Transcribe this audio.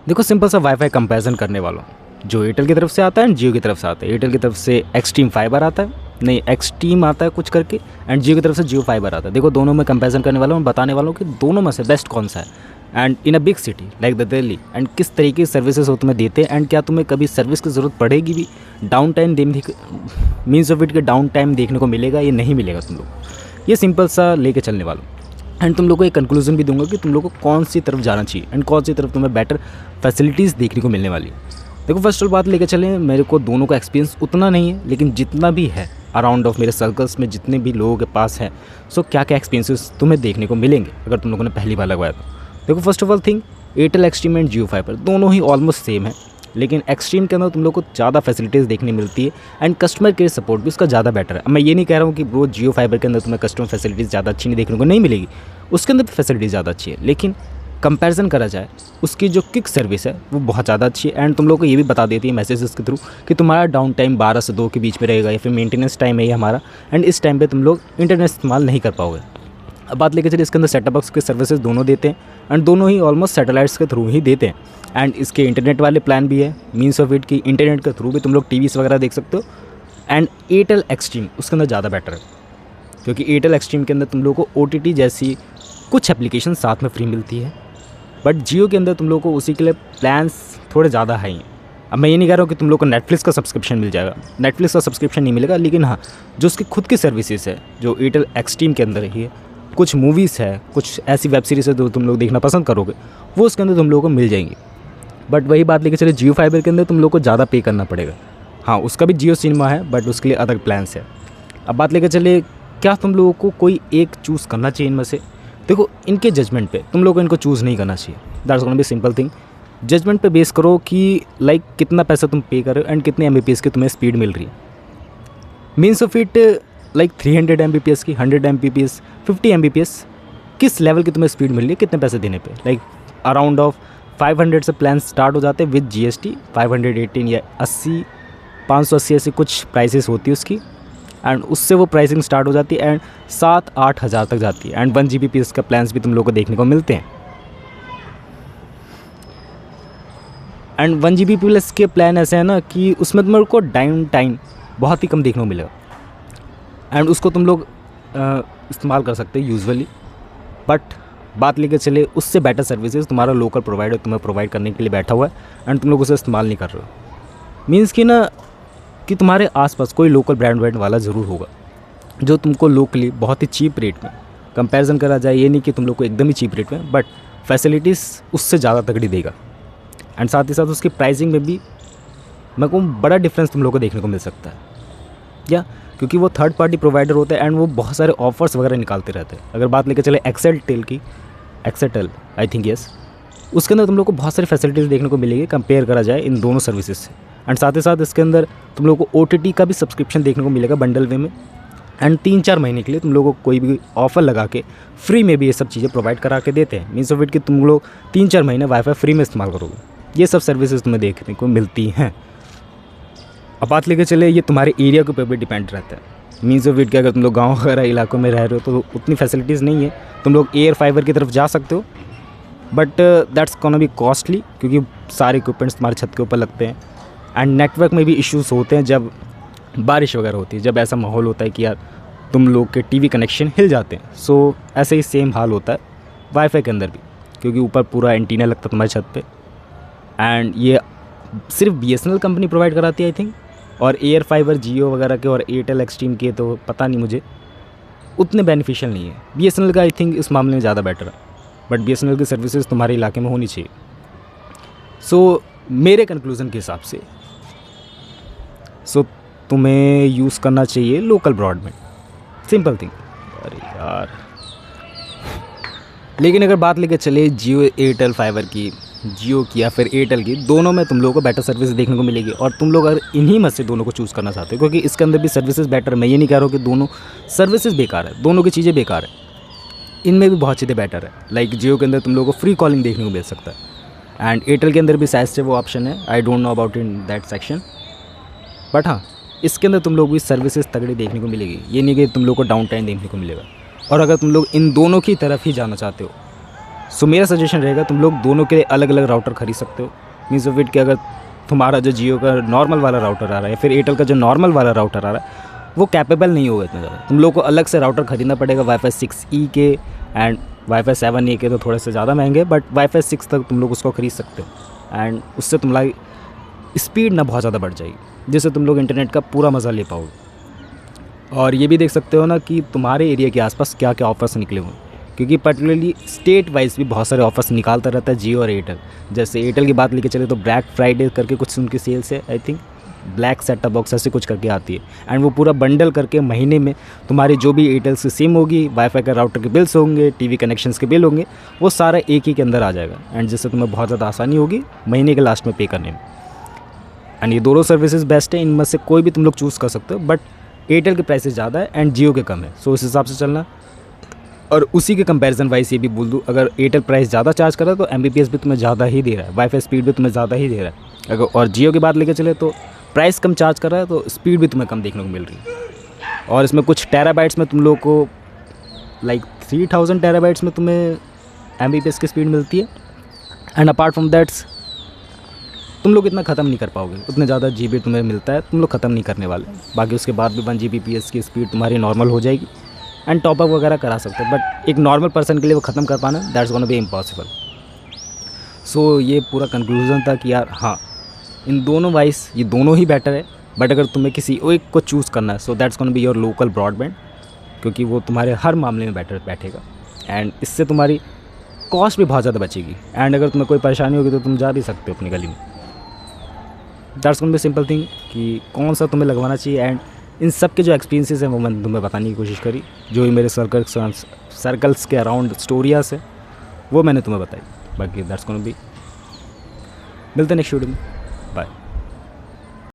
देखो सिंपल सा wifi comparison करने वाला हूँ, जो एयरटेल की तरफ से आता है एंड जियो की तरफ से आता है। एयरटेल की तरफ से एक्सट्रीम फाइबर आता है, नहीं एक्सट्रीम आता है कुछ करके, एंड जियो की तरफ से जियो फाइबर आता है। देखो दोनों में कंपैरिजन करने वाला हूँ, बताने वाला हूँ कि दोनों में से बेस्ट कौन सा है and in a big city like the Delhi, and किस तरीके की सर्विसेज वो तुम्हें देते हैं एंड क्या तुम्हें कभी सर्विस की ज़रूरत पड़ेगी भी, down time means of it के डाउन टाइम देखने को मिलेगा या नहीं मिलेगा तुम लोग, ये सिंपल सा लेके चलने वाला हूँ। एंड तुम लोग को एक कंक्लूजन भी दूंगा कि तुम लोग को कौन सी तरफ जाना चाहिए एंड कौन सी तरफ तुम्हें बेटर फैसिलिटीज़ देखने को मिलने वाली है। देखो फर्स्ट ऑफ बात लेकर चलें, मेरे को दोनों का एक्सपीरियंस उतना नहीं है, लेकिन जितना भी है अराउंड ऑफ मेरे सर्कल्स में जितने भी लोगों के पास है, सो क्या क्या एक्सपीरियंसेस तुम्हें देखने को मिलेंगे अगर तुम लोगों ने पहली बार लगवाया तो। देखो first of all thing, Airtel extreme and Jio fibre दोनों ही ऑलमोस्ट सेम है, लेकिन एक्सट्रीम के अंदर तुम लोग को ज़्यादा फैसिलिटीज़ देखने मिलती है एंड कस्टमर केयर सपोर्ट भी उसका ज़्यादा बेटर है। मैं ये नहीं कह रहा हूँ कि ब्रो जियो फाइबर के अंदर तुम्हें कस्टमर फैसिलिटीज़ ज़्यादा अच्छी नहीं देखने को नहीं मिलेगी, उसके अंदर भी फैसिलिटीज़ ज़्यादा अच्छी है, लेकिन कंपैरिजन करा जाए उसकी जो क्विक सर्विस है वो बहुत ज़्यादा अच्छी है। एंड तुम लोग को ये भी बता देती है मैसेजेस के थ्रू कि तुम्हारा डाउन टाइम 12 से 2 के बीच में रहेगा या फिर मेंटेनेंस टाइम है ये हमारा, एंड इस टाइम पे तुम लोग इंटरनेट इस्तेमाल नहीं कर पाओगे। अब बात लेकर चलिए, इसके अंदर सेटअप बॉक्स के सर्विसेज दोनों देते हैं एंड दोनों ही ऑलमोस्ट सैटेलाइट्स के थ्रू ही देते हैं, एंड इसके इंटरनेट वाले प्लान भी है, मीन्स ऑफ इट की इंटरनेट के थ्रू भी तुम लोग टीवीज़ वगैरह देख सकते हो। एंड एयरटेल एक्सट्रीम उसके अंदर ज़्यादा बेटर है, क्योंकि एयरटेल एक्सट्रीम के अंदर तुम लोग को OTT जैसी कुछ एप्लीकेशन साथ में फ्री मिलती है, बट जियो के अंदर तुम लोग को उसी के लिए प्लान्स थोड़े ज़्यादा हाई हैं। अब मैं ये नहीं कह रहा हूँ कि तुम लोग को नेटफ्लिक्स का सब्सक्रिप्शन मिल जाएगा, नेटफ्लिक्स का सब्सक्रिप्शन नहीं मिलेगा, लेकिन हाँ जो उसकी खुद की सर्विसेज है जो एयरटेल एक्सट्रीम के अंदर ही है, कुछ मूवीज़ है, कुछ ऐसी वेब सीरीज़ है जो तुम लोग देखना पसंद करोगे, वो उसके अंदर तुम लोगों को मिल जाएंगी। बट वही बात लेके चले, जियो फाइबर के अंदर तुम लोग को ज़्यादा पे करना पड़ेगा। हाँ उसका भी जियो सिनेमा है, बट उसके लिए अलग प्लान्स है। अब बात लेकर चले, क्या तुम लोगों को कोई एक चूज़ करना चाहिए इनमें से? देखो इनके जजमेंट पे तुम लोगों को इनको चूज़ नहीं करना चाहिए, that's gonna be simple thing. Judgement पे बेस करो कि लाइक कितना पैसा तुम पे कर रहे हो एंड कितने MBPS की तुम्हें स्पीड मिल रही है, means of it like 300 MBPS की, 100 MBPS, 50 MBPS, किस लेवल की तुम्हें स्पीड मिल रही है कितने पैसे देने पे। लाइक अराउंड ऑफ 500 से प्लान स्टार्ट हो जाते हैं विद GST, 518 या 80, 580 ऐसी कुछ प्राइसेस होती है उसकी, एंड उससे वो प्राइसिंग स्टार्ट हो जाती है एंड 7-8 हज़ार तक जाती है, एंड 1 Gbps का प्लान्स भी तुम लोग को देखने को मिलते हैं। एंड 1 Gbps के प्लान ऐसे हैं ना कि उसमें तुम्हारे को डाउन टाइम बहुत ही कम देखने को मिलेगा, एंड उसको तुम लोग इस्तेमाल कर सकते हैं यूजुअली। बट बात लेकर चले, उससे बेटर सर्विसेज तुम्हारा लोकल प्रोवाइडर तुम्हें प्रोवाइड करने के लिए बैठा हुआ है एंड तुम लोग उसे इस्तेमाल नहीं कर रहे हो। मीन्स कि ना कि तुम्हारे आसपास कोई लोकल ब्रांड वाला ज़रूर होगा जो तुमको लोकली बहुत ही चीप रेट में कंपैरिजन करा जाए, ये नहीं कि तुम लोग को एकदम ही चीप रेट में, बट फैसिलिटीज़ उससे ज़्यादा तगड़ी देगा, एंड साथ ही साथ उसकी प्राइसिंग में भी मेरे को बड़ा डिफरेंस तुम लोग को देखने को मिल सकता है। या क्योंकि वो थर्ड पार्टी प्रोवाइडर होते हैं एंड वो बहुत सारे ऑफर्स वगैरह निकालते रहते हैं। अगर बात लेकर चले एक्सेलटेल की, एक्सेलटेल आई थिंक यस, उसके अंदर तुम लोग को बहुत सारी फैसिलिटीज़ देखने को मिलेगी कंपेयर करा जाए इन दोनों सर्विसेज से। एंड साथ ही साथ इसके अंदर तुम लोग को OTT का भी सब्सक्रिप्शन देखने को मिलेगा बंडल वे में, एंड 3-4 महीने के लिए तुम लोगों को कोई भी ऑफर लगा के फ्री में भी ये सब चीज़ें प्रोवाइड करा के देते हैं, मीन्स ऑफ इट कि तुम लोग 3-4 महीने वाईफाई फ्री में इस्तेमाल करोगे। ये सब सर्विसेज तुम्हें देखने को मिलती हैं। अब बात लेकर चले, ये तुम्हारे एरिया के ऊपर भी डिपेंड रहता है, मीन्स ऑफ इट कि अगर तुम लोग गाँव वगैरह इलाकों में रह रहे हो तो उतनी फैसिलिटीज़ नहीं है, तुम लोग एयर फाइबर की तरफ जा सकते हो, but that's gonna B costly क्योंकि सारे इक्विपमेंट्स तुम्हारे छत के ऊपर लगते हैं, एंड नेटवर्क में भी इश्यूज़ होते हैं जब बारिश वगैरह होती है, जब ऐसा माहौल होता है कि यार तुम लोग के टीवी कनेक्शन हिल जाते हैं। सो ऐसे ही सेम हाल होता है वाईफाई के अंदर भी, क्योंकि ऊपर पूरा एंटीना लगता है तुम्हारी छत पे, एंड ये सिर्फ BSNL कंपनी प्रोवाइड कराती है आई थिंक, और एयर फाइबर जियो वगैरह के और एयरटेल एक्सट्रीम के तो पता नहीं मुझे, उतने बेनिफिशियल नहीं है। BSNL का आई थिंक इस मामले में ज़्यादा बेटर है, बट BSNL की सर्विसेज तुम्हारे इलाके में होनी चाहिए। सो मेरे कंक्लूज़न के हिसाब से तुम्हें यूज़ करना चाहिए लोकल ब्रॉडबैंड, सिंपल थिंग। अरे यार, लेकिन अगर बात लेकर चले जियो एयरटेल फाइबर की, जियो की या फिर एयरटेल की, दोनों में तुम लोगों को बेटर सर्विस देखने को मिलेगी, और तुम लोग अगर इन्हीं में से दोनों को चूज़ करना चाहते हो, क्योंकि इसके अंदर भी सर्विसेज बेटर है, मैं ये नहीं कह रहा हूँ कि दोनों सर्विसेज बेकार है, दोनों की चीज़ें बेकार है, इनमें भी बहुत चीज़ें बेटर है। लाइक जियो के अंदर तुम लोगों को फ्री कॉलिंग देखने को मिल सकता है, एंड एयरटेल के अंदर भी शायद से वो ऑप्शन है, I don't know about in that section, but हाँ इसके अंदर तुम लोग भी सर्विसेज तगड़ी देखने को मिलेगी, ये नहीं कि तुम लोग को डाउन टाइम देखने को मिलेगा। और अगर तुम लोग इन दोनों की तरफ ही जाना चाहते हो सो मेरा सजेशन रहेगा तुम लोग दोनों के अलग अलग राउटर खरीद सकते हो। मीन्स ऑफ इट कि अगर तुम्हारा जो जियो का नॉर्मल वाला राउटर आ रहा है या फिर एयरटेल का जो नॉर्मल वाला राउटर आ रहा है वो कैपेबल नहीं होगा इतना ज़्यादा, तुम लोग को अलग से राउटर खरीदना पड़ेगा वाईफाई 6E के एंड वाईफाई 7E के, तो थोड़े से ज़्यादा महंगे, बट वाईफाई 6 तक तुम लोग उसको खरीद सकते हो एंड उससे तुम्हारी स्पीड ना बहुत ज़्यादा बढ़ जाएगी, जिससे तुम लोग इंटरनेट का पूरा मज़ा ले पाओगे। और ये भी देख सकते हो ना कि तुम्हारे एरिया के आसपास क्या क्या ऑफर्स निकले हुए हैं, क्योंकि पर्टिकुलरली स्टेट वाइज भी बहुत सारे ऑफर्स निकालता रहता है जियो और एयरटेल। जैसे एयरटेल की बात लेके चले तो ब्लैक फ्राइडे करके कुछ उनकी सेल्स है, I think black set top box ऐसे कुछ करके आती है एंड वो पूरा बंडल करके महीने में तुम्हारी जो भी एयरटेल से सिम होगी, वाईफाई का राउटर के बिल्स होंगे, टीवी कनेक्शंस के बिल होंगे, वो सारा एक ही के अंदर आ जाएगा एंड जिससे तुम्हें बहुत ज़्यादा आसानी होगी महीने के लास्ट में पे करने में। एंड ये दोनों सर्विसेज बेस्ट है, इनमें से कोई भी तुम लोग चूज़ कर सकते हो, बट एयरटेल के प्राइसेस ज़्यादा है एंड जियो के कम है, सो उस हिसाब से चलना। और उसी के कंपैरिजन वाइज ये भी बोल दूँ, अगर एयरटेल प्राइस ज़्यादा चार्ज कर रहा है तो एमबीपीएस भी तुम्हें ज़्यादा ही दे रहा है, वाईफाई स्पीड भी तुम्हें ज़्यादा ही दे रहा है। अगर और जियो की बात लेके चले तो प्राइस कम चार्ज कर रहा है तो स्पीड भी तुम्हें कम देखने को मिल रही है। और इसमें कुछ टेराबाइट्स में तुम लोग को लाइक 3000 टेराबाइट्स में तुम्हें एमबीपीएस की स्पीड मिलती है एंड अपार्ट फ्रॉम दैट्स तुम लोग इतना ख़त्म नहीं कर पाओगे, उतने ज़्यादा जीबी तुम्हें मिलता है, तुम लोग ख़त्म नहीं करने वाले। बाकी उसके बाद भी 1 Gbps की स्पीड तुम्हारी नॉर्मल हो जाएगी एंड टॉपअप वगैरह करा सकते हो, बट एक नॉर्मल पर्सन के लिए वो ख़त्म कर पाना दैट्स गोना बी इम्पॉसिबल। सो ये पूरा कंक्लूजन था कि यार हाँ, इन दोनों वाइज ये दोनों ही बेटर है, बट अगर तुम्हें किसी एक को चूज़ करना है so that's gonna be your local broadband, क्योंकि वो तुम्हारे हर मामले में बेटर बैठेगा एंड इससे तुम्हारी कॉस्ट भी बहुत ज़्यादा बचेगी एंड अगर तुम्हें कोई परेशानी होगी तो तुम जा भी सकते हो अपनी गली में। That's gonna be simple thing कि कौन सा तुम्हें लगवाना चाहिए एंड इन सब के जो एक्सपीरियंसेस हैं वो मैंने तुम्हें बताने की कोशिश करी, जो ही मेरे सर्कल्स के अराउंड स्टोरियास है वो मैंने तुम्हें बताई। बाकी दैट्स गोना बी, मिलते हैं नेक्स्ट वीडियो में, बाय।